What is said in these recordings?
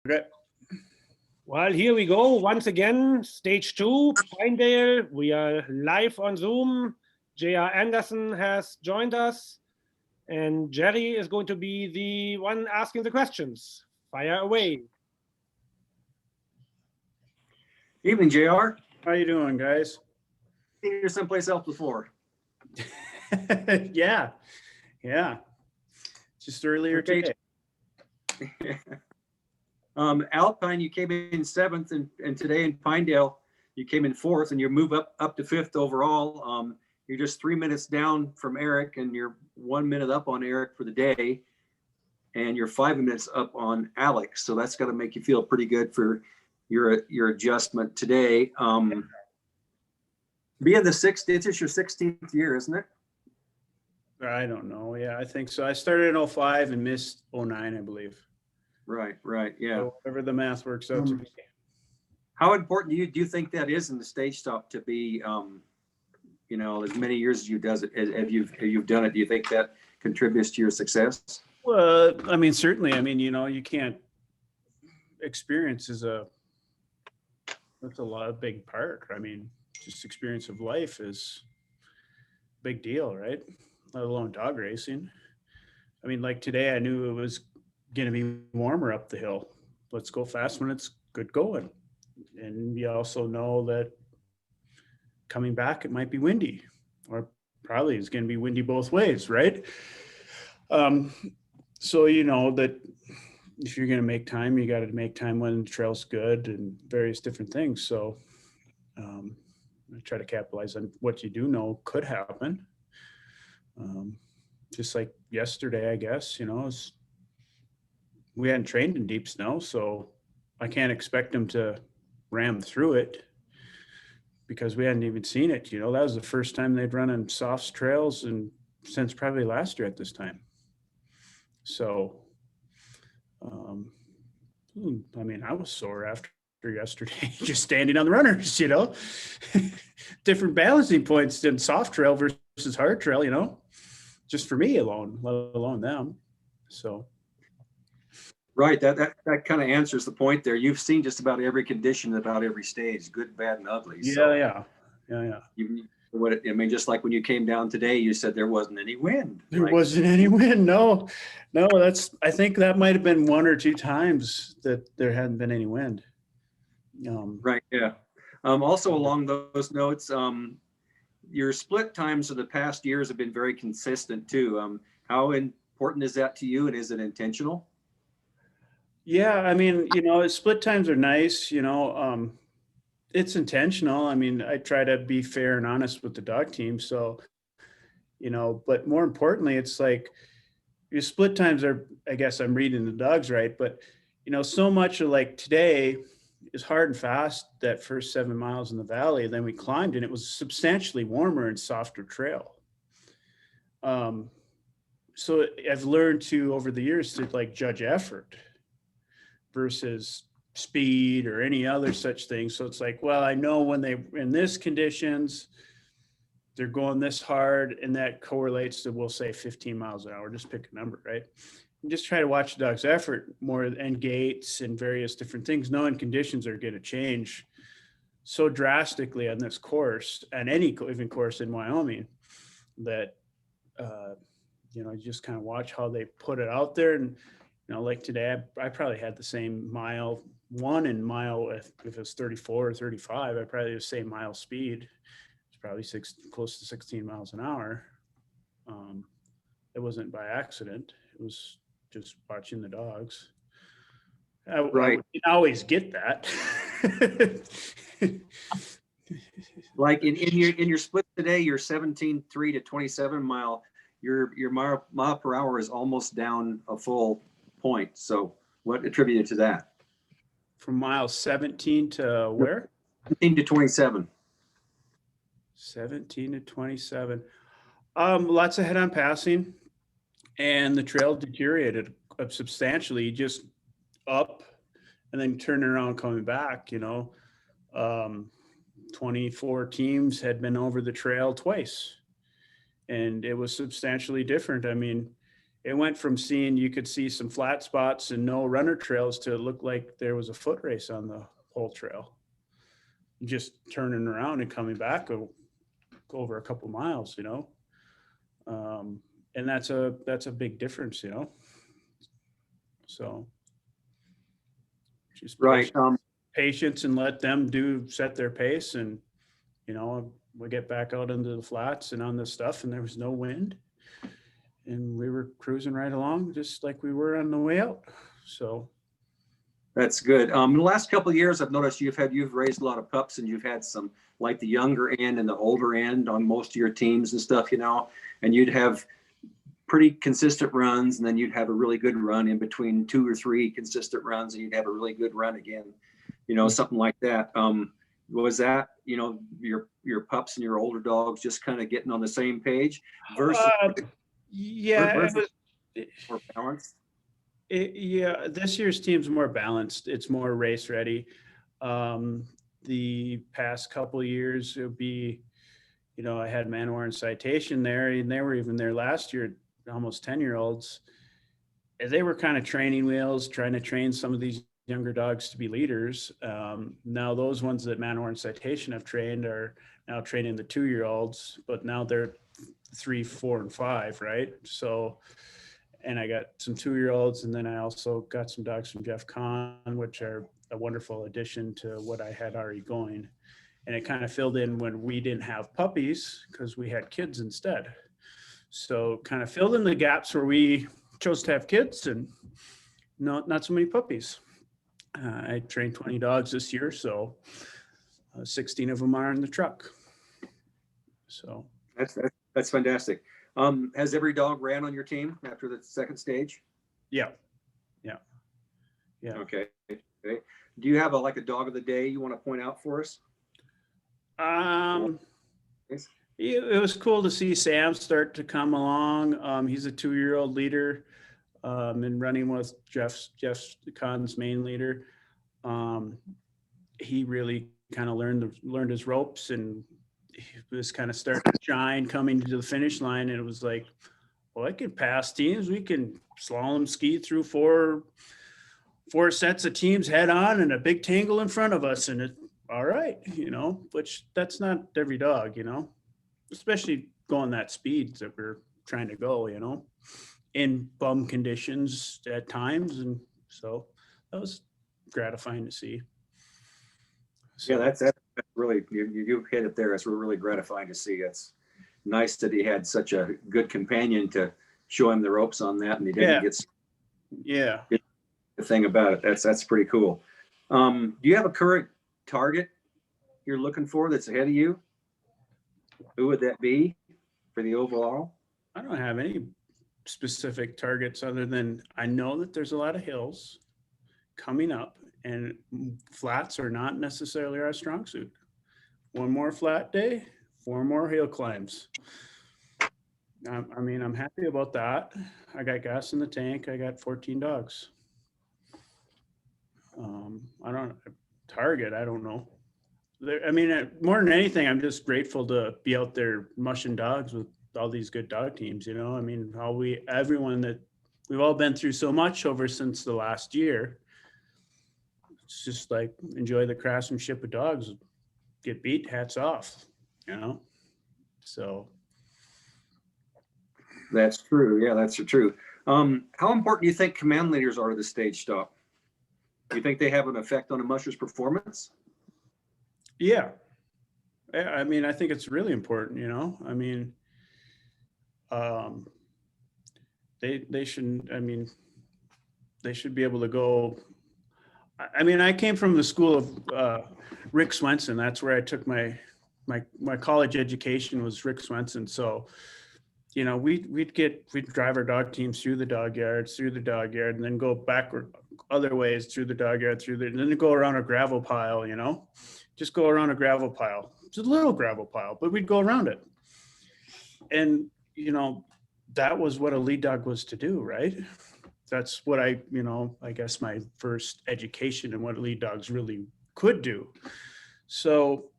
Okay. Well, here we go. Once again, stage 2, Pinedale. We are live on Zoom. J.R. Anderson has joined us, and Jerry is going to be the one asking the questions. Fire away. Evening, JR. How you doing, guys? Seen you someplace else before. yeah. Just earlier today. Alpine, you came in 7th, and today in Pinedale, you came in 4th, and you move up to 5th overall. You're just 3 minutes down from Eric, and you're 1 minute up on Eric for the day, and you're 5 minutes up on Alex. So that's got to make you feel pretty good for your adjustment today. Being the 6th, it's your 16th year, isn't it? I don't know. Yeah, I think so. I started in 05 and missed 09, I believe. Right. Yeah. So whatever the math works out to be. How important do you think that is in the stage stop to be, as many years as you've done it? Do you think that contributes to your success? Well, I mean, certainly. I mean, you can't. Experience is that's a lot of big part. I mean, just experience of life is a big deal, right? Let alone dog racing. I mean, like today, I knew it was going to be warmer up the hill. Let's go fast when it's good going. And you also know that coming back, it might be windy, or probably it's going to be windy both ways, right? So you know that if you're going to make time, you got to make time when the trail's good and various different things. So I try to capitalize on what you do know could happen. Just like yesterday, I guess, we hadn't trained in deep snow, so I can't expect them to ram through it because we hadn't even seen it. That was the first time they'd run on soft trails and since probably last year at this time. So, I mean, I was sore after yesterday, just standing on the runners, different balancing points than soft trail versus hard trail, just for me alone, let alone them. So. Right. That kind of answers the point there. You've seen just about every condition, about every stage, good, bad, and ugly. Yeah. So Yeah. Just like when you came down today, you said there wasn't any wind. There wasn't any wind. No, I think that might've been 1 or 2 times that there hadn't been any wind. Right. Yeah. Also along those notes, your split times of the past years have been very consistent too. How important is that to you, and is it intentional? Yeah, I mean, split times are nice, it's intentional. I mean, I try to be fair and honest with the dog team. So, but more importantly, it's like your split times are, I guess I'm reading the dogs right, but so much of like today is hard and fast, that first 7 miles in the valley. Then we climbed and it was substantially warmer and softer trail. So I've learned to, over the years, to like judge effort versus speed or any other such thing. So it's like, well, I know when they in this conditions, they're going this hard, and that correlates to, we'll say 15 miles an hour, just pick a number, right? And just try to watch the dog's effort more, and gaits and various different things, knowing conditions are going to change so drastically on this course, and any even course in Wyoming, that you just kind of watch how they put it out there. And like today, I probably had the same mile one and mile, if it was 34 or 35, I probably the same mile speed. It's probably close to 16 miles an hour. It wasn't by accident. It was just watching the dogs. Right. I didn't always get that. Like in your split today, your 17.3 to 27 mile, your mile per hour is almost down a full point. So what attributed to that? From mile 17 to where? 17 to 27. 17 to 27. Lots of head-on passing, and the trail deteriorated substantially, just up and then turning around, coming back. 24 teams had been over the trail twice, and it was substantially different. I mean, it went from you could see some flat spots and no runner trails to it looked like there was a foot race on the whole trail. Just turning around and coming back over a couple miles, you know. And that's a big difference, you know. So just Right. patience and let them set their pace, and you know, we get back out into the flats and on this stuff, and there was no wind, and we were cruising right along just like we were on the way out. So That's good. In the last couple of years, I've noticed you've raised a lot of pups, and you've had some like the younger end and the older end on most of your teams and stuff, you know, and you'd have pretty consistent runs, and then you'd have a really good run in between 2 or 3 consistent runs, and you'd have a really good run again, you know, something like that. Was that, you know, your pups and your older dogs just kind of getting on the same page versus yeah, more balanced? yeah, this year's team's more balanced. It's more race ready. The past couple of years, it would be, you know, I had Manowar and Citation there, and they were even there last year, almost 10-year-olds. They were kind of training wheels, trying to train some of these younger dogs to be leaders. Now those ones that Manowar and Citation have trained are now training the 2-year-olds, but now they're 3, 4, and 5, right? So, and I got some 2-year-olds, and then I also got some dogs from Jeff Kahn, which are a wonderful addition to what I had already going. And it kind of filled in when we didn't have puppies because we had kids instead. So kind of filled in the gaps where we chose to have kids and not so many puppies. I trained 20 dogs this year, so 16 of them are in the truck. So that's fantastic. Has every dog ran on your team after the second stage? Yeah. Okay. Do you have a dog of the day you want to point out for us? It was cool to see Sam start to come along. He's a 2-year-old leader, and running with Jeff Kahn's main leader. He really kind of learned his ropes, and he was kind of starting to shine coming to the finish line. And it was like, well, I can pass teams. We can slalom ski through four sets of teams head on and a big tangle in front of us. And it, all right, you know, which that's not every dog, you know, especially going that speed that we're trying to go, you know, in bum conditions at times. And so that was gratifying to see. So, yeah, that's really, you hit it there. It's really gratifying to see. It's nice that he had such a good companion to show him the ropes on that, and he didn't get the thing about it. That's pretty cool. Do you have a current target you're looking for that's ahead of you? Who would that be for the overall? I don't have any specific targets other than I know that there's a lot of hills coming up, and flats are not necessarily our strong suit. One more flat day, 4 more hill climbs. I mean, I'm happy about that. I got gas in the tank. I got 14 dogs. I don't know. I mean, more than anything, I'm just grateful to be out there mushing dogs with all these good dog teams, you know? I mean, everyone that we've all been through so much since the last year. It's just like, enjoy the craftsmanship of dogs. Get beat, hats off, you know? So. That's true. Yeah, that's true. How important do you think command leaders are to the stage stop? Do you think they have an effect on a musher's performance? Yeah. I mean, I think it's really important, you know? I mean, they shouldn't, I mean, they should be able to go. I mean, I came from the school of Rick Swenson. That's where I took my college education was Rick Swenson. So, you know, we'd drive our dog teams through the dog yards, and then go backward other ways through the dog yard, and then go around a gravel pile, you know, just go around a gravel pile. It's a little gravel pile, but we'd go around it. And, you know, that was what a lead dog was to do, right? That's what I guess my first education in what lead dogs really could do. So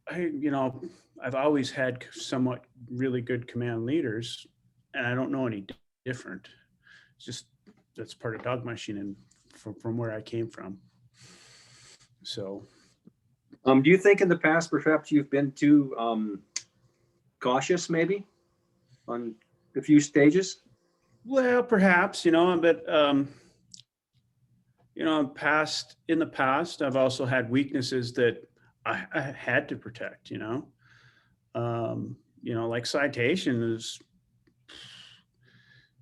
I've always had somewhat really good command leaders, and I don't know any different. just, that's part of dog mushing and from where I came from. So. Do you think in the past, perhaps you've been too cautious maybe on a few stages? Well, perhaps, but, in the past, I've also had weaknesses that I had to protect, like Citation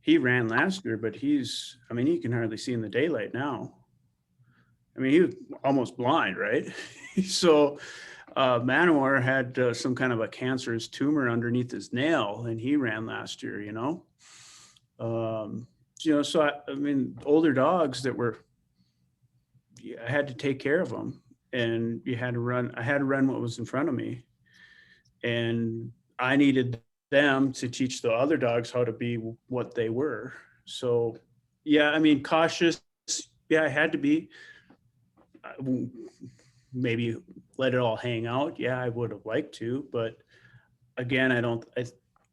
he ran last year, but he can hardly see in the daylight now. He was almost blind, right? So Manowar had some kind of a cancerous tumor underneath his nail, and he ran last year, so older dogs that were, I had to take care of them, and I had to run what was in front of me, and I needed them to teach the other dogs how to be what they were. So yeah, cautious. Yeah, I had to be. Maybe let it all hang out. Yeah, I would have liked to, but again,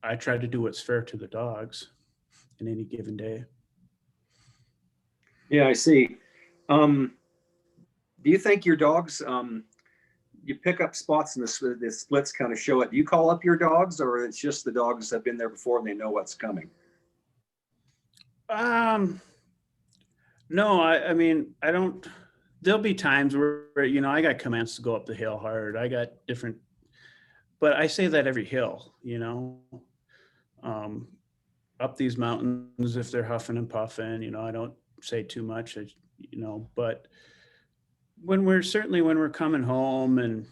I try to do what's fair to the dogs in any given day. Yeah, I see. Do you think your dogs, you pick up spots in the splits kind of show it? Do you call up your dogs, or it's just the dogs have been there before and they know what's coming? No, I don't. There'll be times where, I got commands to go up the hill hard. I got different, but I say that every hill, up these mountains, if they're huffing and puffing, I don't say too much, but when we're coming home and,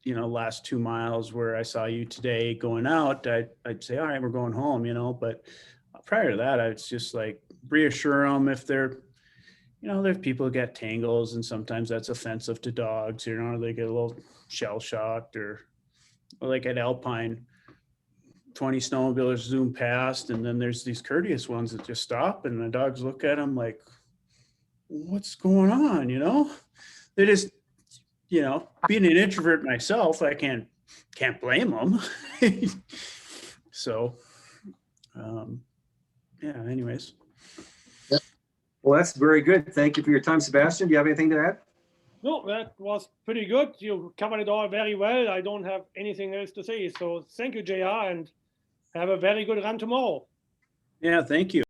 last 2 miles where I saw you today going out, I'd say, all right, we're going home, but prior to that, it's just like reassure them if they're, there's people who get tangles, and sometimes that's offensive to dogs, they get a little shell shocked, or like at Alpine, 20 snowmobilers zoom past, and then there's these courteous ones that just stop, and the dogs look at them like, what's going on? They just, being an introvert myself, I can't blame them. So, yeah, anyways. Well, that's very good. Thank you for your time, Sebastian. Do you have anything to add? No, that was pretty good. You covered it all very well. I don't have anything else to say. So thank you, JR, and have a very good run tomorrow. Yeah, thank you.